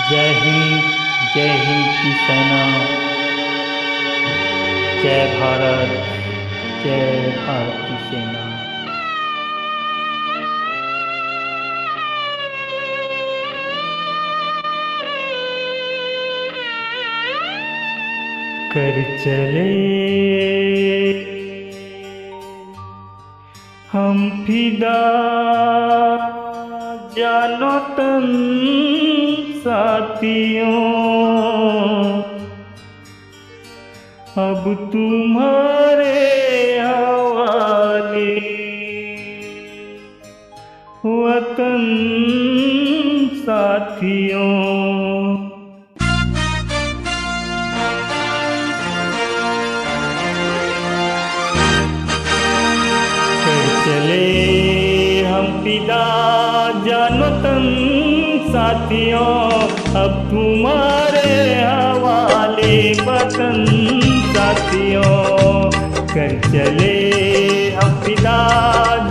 जय हिंद की सेना। जय भारत, जय भारत की सेना। कर चले हम फिदा, जानो तन साथियों, अब तुम्हारे हवाले वतन साथियों। चले हम फिदा, जानो तन साथियों, अब तुम्हारे हवाले वतन साथियों। कर चले हम फिदा,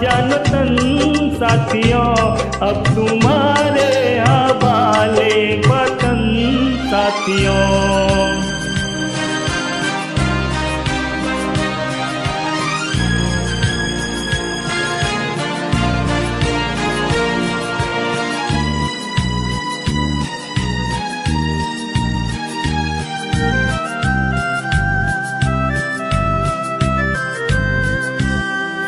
जानो तन साथियों, अब तुम्हारे हवाले वतन साथियों।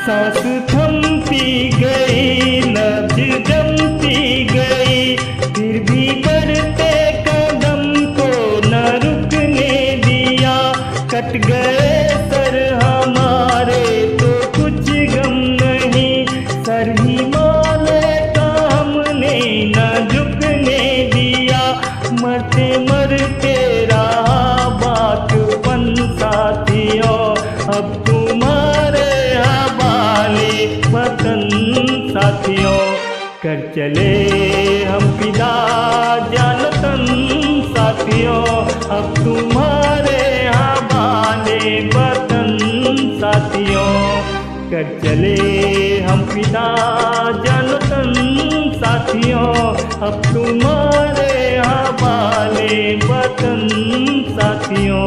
सांस थमती गई, नब्ज जमती गई, फिर भी बढ़ते कदम को न रुकने दिया। कट गए सर हमारे तो कुछ गम नहीं, सर हिमालय का हमने न झुकने दिया। मरते मरते रहा बातपन साथियों, अब तुम्हारे वतन साथियों। कर चले हम फिदा, जानो तन साथियों, अब तुम्हारे हवाले वतन साथियों। कर चले हम फिदा, जानो तन साथियों, अब तुम्हारे हवाले वतन साथियों।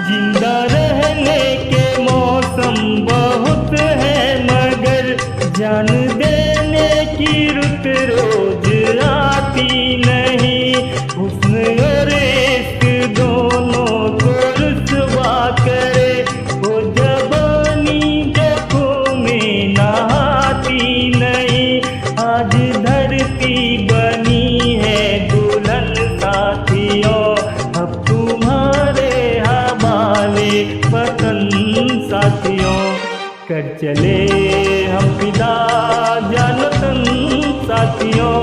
जिंदा रहने के मौसम बहुत है, मगर जान देने की रुत रोज आती नहीं। हुस्न और इश्क दोनों को रुसवा करे, वो जवानी जख्मों में नहाती नहीं। आज धरती बनी है दुल्हन साथियों, अब तुम्हारे वतन साथियों। कर चले हम फिदा, जानो तन साथियों,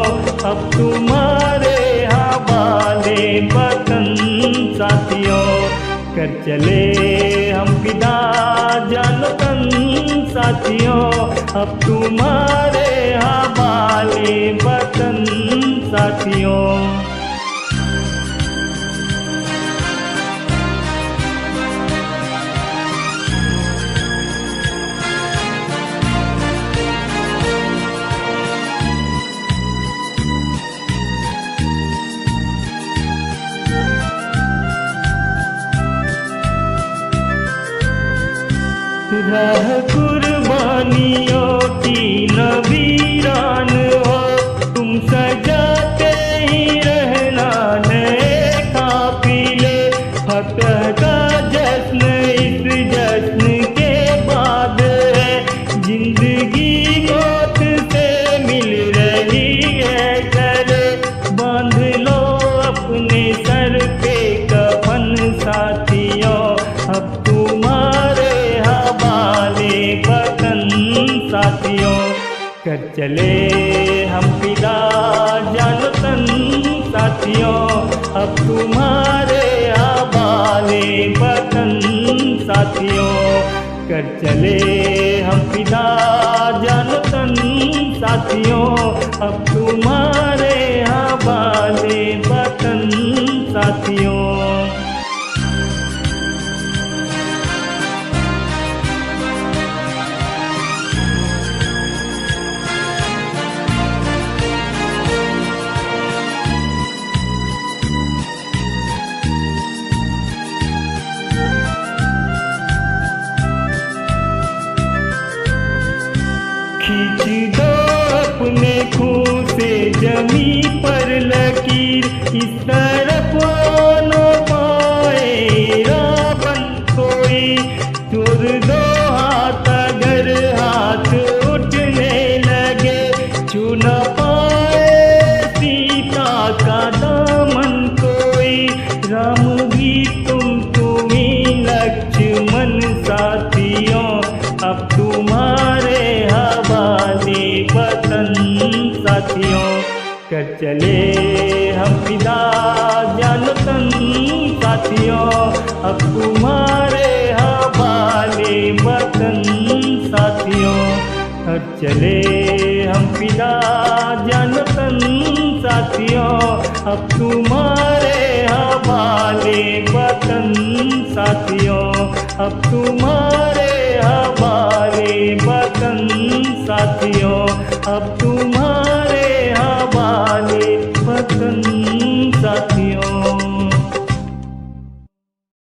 अब तुम्हारे हवाले वतन साथियों। कर चले हम फिदा, जानो तन साथियों, अब तुम्हारे हवाले वतन साथियों। राह कुर्बानियों की न वीरान हो, तुम सजाते ही रहना नए काफिले। फतह का जश्न इस जश्न के बाद है, जिंदगी मौत से मिल रही है गले। बांध लो अपने सर पे कफन साथियों, अब तुम्हारे वतन साथियों। कर चले हम फिदा, जानो तन साथियों, अब तुम्हारे हवाले वतन साथियों। कर चले हम फिदा। फिदा जान तन साथियों, अब तुम्हारे हवाले वतन साथियों। खींच दो अपने खून से जमी पर लकीर, इस तरफ न पाए रावण कोई। तुर दो हाथ अगर हाथ उठने लगे, छू न पाए सीता का दामन कोई। राम भी तुम्ही लक्ष्मण साथियों, अब तुम्हारे हवाले वतन साथियों। कर चले हम फिदा जान तन साथियों, अब तुम्हारे हवाले वतन साथियों। कर चले हम फिदा जान तन साथियों, अब तुम्हारे हवाले वतन साथियों, अब तुम्हारे